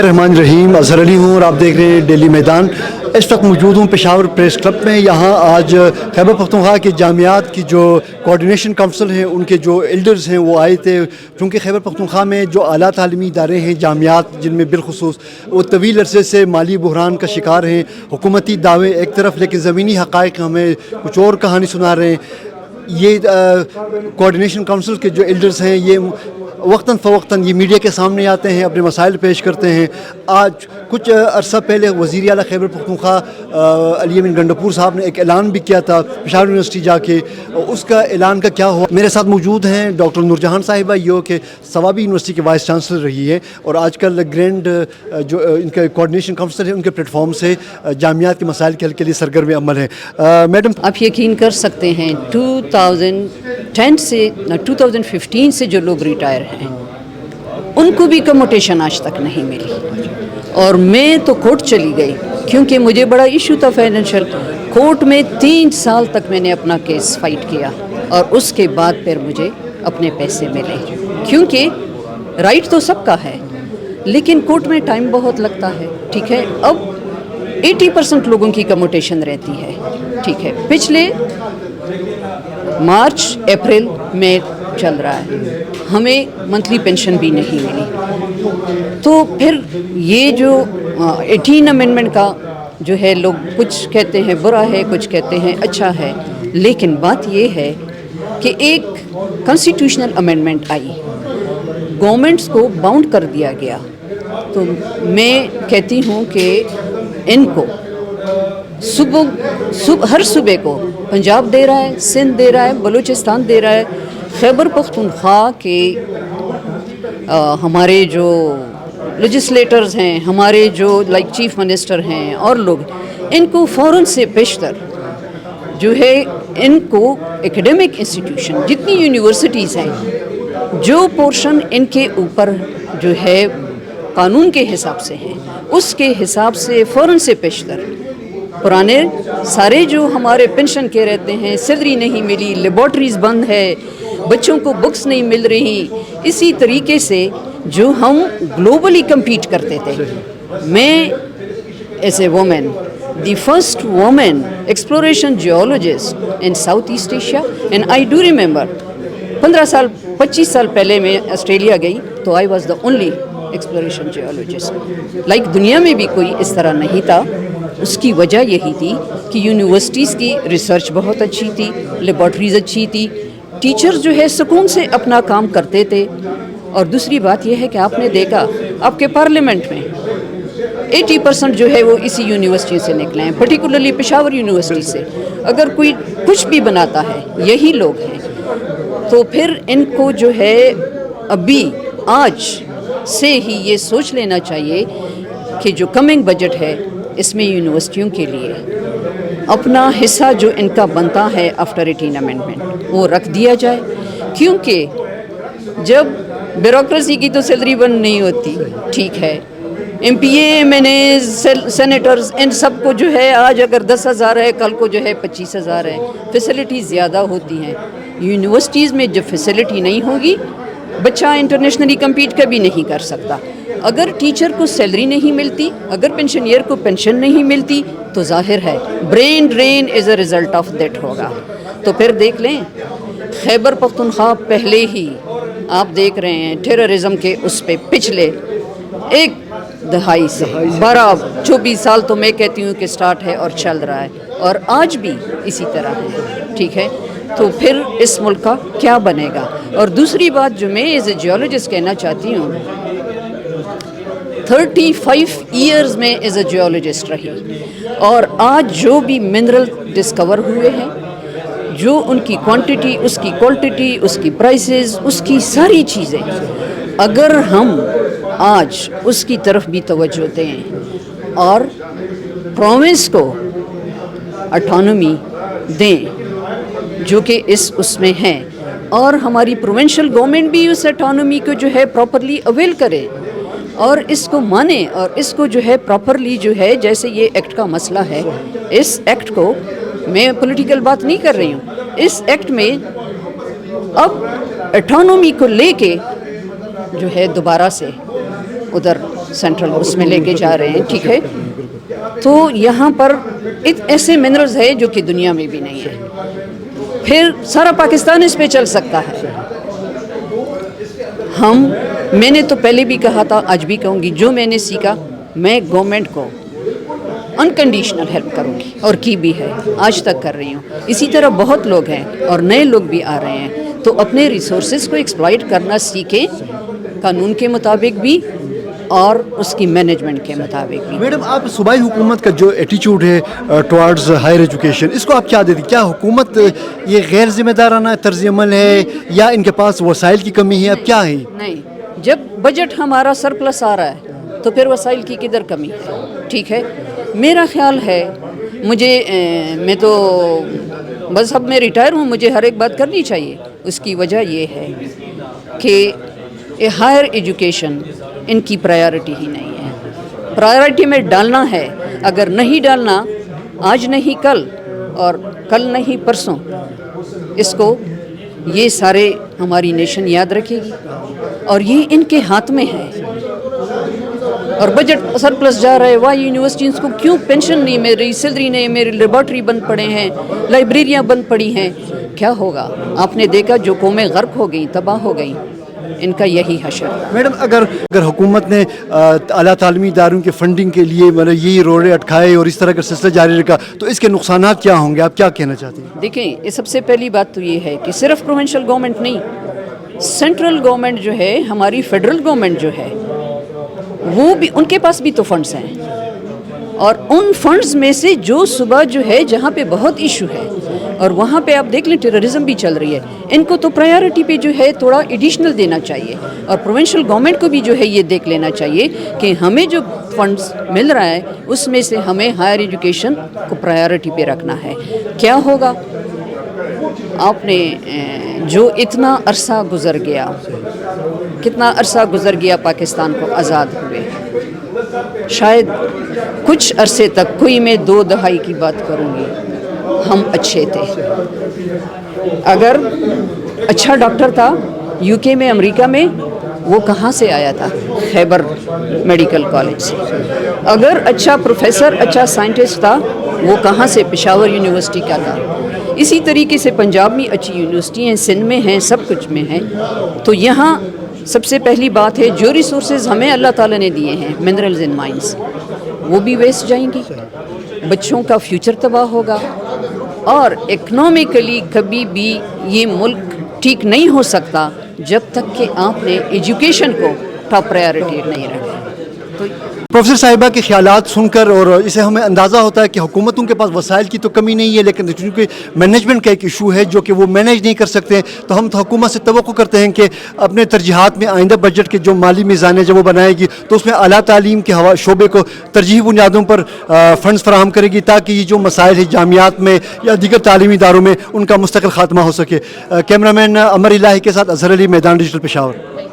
रहमान रहीम, अज़हर अली हूँ और आप देख रहे हैं डेली मैदान। इस वक्त मौजूद हूँ पेशावर प्रेस क्लब में। यहाँ आज खैबर पख्तूनख्वा के जामियात की जो कोऑर्डिनेशन काउंसिल है, उनके जो एल्डर्स हैं वो आए थे, क्योंकि खैबर पख्तूनख्वा में जो आला तालीमी इदारे हैं, जामियात, जिनमें बिलखुसूस वो तवील अरसे से माली बहरान का शिकार हैं। हुकूमती दावे एक तरफ, लेकिन ज़मीनी हक़ाइक़ हमें कुछ और कहानी सुना रहे हैं। ये कोऑर्डिनेशन काउंसिल के जो एल्डर्स हैं, ये वक्तन फ़वक्तन ये मीडिया के सामने आते हैं, अपने मसाइल पेश करते हैं। आज कुछ अरसा पहले वज़ीर आला खैबर पख्तूनख्वा अली अमीन गंडोपुर साहब ने एक ऐलान भी किया था पेशावर यूनिवर्सिटी जाके। उसका ऐलान का क्या हुआ? मेरे साथ मौजूद हैं डॉक्टर नूरजहान साहिबा, यो के सवाबी यूनिवर्सिटी के वाइस चांसलर रही है और आजकल ग्रैंड जो इनका कोऑर्डिनेशन काउंसिल है, उनके प्लेटफॉर्म से जामियात के मसाइल के हल के लिए सरगर्म अमल है। मैडम, आप यकीन कर सकते हैं 2010 से 2015 से जो लोग रिटायर हैं उनको भी कम्यूटेशन आज तक नहीं मिली, और मैं तो कोर्ट चली गई क्योंकि मुझे बड़ा इशू था फाइनेंशियल। कोर्ट में 3 साल तक मैंने अपना केस फाइट किया और उसके बाद फिर मुझे अपने पैसे मिले, क्योंकि राइट तो सबका है लेकिन कोर्ट में टाइम बहुत लगता है। ठीक है, अब 80% लोगों की कम्यूटेशन रहती है। ठीक है, पिछले मार्च अप्रैल में चल रहा है, हमें मंथली पेंशन भी नहीं मिली। तो फिर ये जो 18 अमेंडमेंट का जो है, लोग कुछ कहते हैं बुरा है, कुछ कहते हैं अच्छा है, लेकिन बात ये है कि एक कॉन्स्टिट्यूशनल अमेंडमेंट आई, गवर्नमेंट्स को बाउंड कर दिया गया। तो मैं कहती हूँ कि इनको हर सूबे को पंजाब दे रहा है, सिंध दे रहा है, बलूचिस्तान दे रहा है, खैबर पख्तूनख्वा के हमारे जो लेजिस्लेटर्स हैं, हमारे जो लाइक चीफ मिनिस्टर हैं और लोग, इनको फ़ौरन से पेशतर जो है, इनको एकेडमिक इंस्टीट्यूशन जितनी यूनिवर्सिटीज़ हैं, जो पोर्शन इनके ऊपर जो है कानून के हिसाब से है, उसके हिसाब से फ़ौरन से पेशतर पुराने सारे जो हमारे पेंशन के रहते हैं, सैलरी नहीं मिली, लेबॉर्ट्रीज़ बंद है, बच्चों को बुक्स नहीं मिल रही, इसी तरीके से जो हम ग्लोबली कम्पीट करते थे। मैं as a women, the first women exploration geologist in South East Asia, and I do remember 25 साल पहले मैं ऑस्ट्रेलिया गई तो I was the only exploration geologist. Like दुनिया में भी कोई इस तरह नहीं था। उसकी वजह यही थी कि यूनिवर्सिटीज़ की रिसर्च बहुत अच्छी थी, लेबॉर्ट्रीज़ अच्छी थी, टीचर्स जो है सुकून से अपना काम करते थे। और दूसरी बात यह है कि आपने देखा आपके पार्लियामेंट में 80% जो है वो इसी यूनिवर्सिटी से निकले हैं, पर्टिकुलरली पेशावर यूनिवर्सिटी से। अगर कोई कुछ भी बनाता है यही लोग हैं। तो फिर इनको जो है अभी आज से ही ये सोच लेना चाहिए कि जो कमिंग बजट है इसमें यूनिवर्सिटियों के लिए अपना हिस्सा जो इनका बनता है आफ्टर 18 अमेंडमेंट वो रख दिया जाए, क्योंकि जब ब्यूरोक्रेसी की तो सैलरी बंद नहीं होती। ठीक है, MPA, MNA, सेनेटर्स, इन सब को जो है आज अगर 10,000 है, कल को जो है 25,000 है। फैसिलिटीज़ ज़्यादा होती हैं। यूनिवर्सिटीज़ में जब फैसिलिटी नहीं होगी, बच्चा इंटरनेशनली कम्पीट कभी नहीं कर सकता। अगर टीचर को सैलरी नहीं मिलती, अगर पेंशनियर को पेंशन नहीं मिलती, तो जाहिर है brain drain is a result of that होगा। तो फिर देख लें, खैबर पख्तूनख्वा पहले ही आप देख रहे हैं टेररिज्म के उस पे पिछले एक दहाई से 12-24 साल तो मैं कहती हूँ कि स्टार्ट है और चल रहा है, और आज भी इसी तरह है। ठीक है, तो फिर इस मुल्क का क्या बनेगा? और दूसरी बात जो मैं एज ए जियोलॉजिस्ट कहना चाहती हूँ, 35 ईयर्स में एज ए जियोलॉजिस्ट रही, और आज जो भी मिनरल डिस्कवर हुए हैं, जो उनकी क्वांटिटी, उसकी क्वालिटी, उसकी प्राइसेस, उसकी सारी चीज़ें, अगर हम आज उसकी तरफ भी तवज्जो दें और प्रोविंस को ऑटोनॉमी दें जो कि उसमें है, और हमारी प्रोविंशियल गवर्नमेंट भी उस ऑटोनॉमी को जो है प्रॉपरली अवेल करे और इसको माने, और इसको जो है प्रॉपरली जो है, जैसे ये एक्ट का मसला है, इस एक्ट को मैं पॉलिटिकल बात नहीं कर रही हूँ, इस एक्ट में अब ऑटोनॉमी को लेके जो है दोबारा से उधर सेंट्रल उसमें लेके जा रहे हैं, ठीक है। तो यहाँ पर ऐसे मिनरल्स है जो कि दुनिया में भी नहीं है, फिर सारा पाकिस्तान इस पे चल सकता है। मैंने तो पहले भी कहा था, आज भी कहूँगी, जो मैंने सीखा मैं गवर्नमेंट को अनकंडीशनल हेल्प करूँगी और की भी है, आज तक कर रही हूँ। इसी तरह बहुत लोग हैं और नए लोग भी आ रहे हैं, तो अपने रिसोर्सेज को एक्सप्लॉइट करना सीखें, कानून के मुताबिक भी और उसकी मैनेजमेंट के मुताबिक भी। मैडम, आप सूबाई हुकूमत का जो एटीट्यूड है टुवर्ड्स हायर एजुकेशन, इसको आप क्या देती? क्या हुकूमत ये गैर जिम्मेदाराना तर्ज अमल है या इनके पास वसाइल की कमी है? अब क्या है? नहीं, जब बजट हमारा सरप्लस आ रहा है तो फिर वसाइल की किधर कमी है? ठीक है, मेरा ख्याल है, मैं तो मज़हब में रिटायर हूँ, मुझे हर एक बात करनी चाहिए। उसकी वजह ये है कि हायर एजुकेशन इनकी प्रायोरिटी ही नहीं है। प्रायोरिटी में डालना है, अगर नहीं डालना, आज नहीं कल और कल नहीं परसों, इसको ये सारे हमारी नेशन याद रखेगी और ये इनके हाथ में है। और बजट सरप्लस जा रहा है, वाह यूनिवर्सिटीज़ को क्यों पेंशन नहीं, मेरी सैलरी नहीं, मेरी लेबॉर्ट्री बंद पड़े हैं, लाइब्रेरियाँ बंद पड़ी हैं, क्या होगा? आपने देखा जो कौमें गर्क हो गई, तबाह हो गई, इनका यही हशर। मैडम, अगर हुकूमत ने आला तालीमी इदारों के फंडिंग के लिए मतलब यही रोड़े अटकाए और इस तरह का सिलसिला जारी रखा, तो इसके नुकसानात क्या होंगे? आप क्या कहना चाहते हैं? देखें, ये सबसे पहली बात तो ये है कि सिर्फ प्रोविंशियल गवर्नमेंट नहीं, सेंट्रल गवर्नमेंट जो है, हमारी फेडरल गवर्नमेंट जो है, वो भी, उनके पास भी तो फंड्स हैं, और उन फंड्स में से जो सुबह जो है जहाँ पे बहुत इशू है, और वहाँ पे आप देख लें टेररिज्म भी चल रही है, इनको तो प्रायोरिटी पे जो है थोड़ा एडिशनल देना चाहिए, और प्रोविंशियल गवर्नमेंट को भी जो है ये देख लेना चाहिए कि हमें जो फंड्स मिल रहा है उसमें से हमें हायर एजुकेशन को प्रायोरिटी पे रखना है। क्या होगा? आपने जो इतना अरसा गुजर गया, कितना अरसा गुजर गया पाकिस्तान को आज़ाद हुए, शायद कुछ अरसे तक, कोई मैं 2 दहाई की बात करूँगी, हम अच्छे थे। अगर अच्छा डॉक्टर था यूके में, अमेरिका में, वो कहाँ से आया था? खैबर मेडिकल कॉलेज से। अगर अच्छा प्रोफेसर, अच्छा साइंटिस्ट था, वो कहाँ से? पेशावर यूनिवर्सिटी का था। इसी तरीके से पंजाब में अच्छी यूनिवर्सिटी हैं, सिंध में हैं, सब कुछ में हैं। तो यहाँ सबसे पहली बात है, जो रिसोर्सेज हमें अल्लाह ताला ने दिए हैं, मिनरल्स एंड माइंस, वो भी वेस्ट जाएंगी, बच्चों का फ्यूचर तबाह होगा, और इकनॉमिकली कभी भी ये मुल्क ठीक नहीं हो सकता जब तक कि आपने एजुकेशन को टॉप प्रायोरिटी नहीं रखा। तो प्रोफेसर साहिबा के ख्यालात सुनकर और इसे हमें अंदाज़ा होता है कि हुकूमतों के पास वसाइल की तो कमी नहीं है, लेकिन क्योंकि मैनेजमेंट का एक इशू है जो कि वो मैनेज नहीं कर सकते, तो हम तो हुकूमत से तवक्को करते हैं कि अपने तरजीहात में आइंदा बजट के जो माली मीज़ान है जब वो बनाएगी तो उसमें आला तालीम के शोबे को तरजीही बुनियादों पर फ़ंड्स फराहम करेगी, ताकि ये जो मसाइल है जामियात में या दीगर तालीमी इदारों में, उनका मुस्तकिल खात्मा हो सके। कैमरामैन अमर इलाही के साथ अजहर अली, मैदान डिजिटल, पेशावर।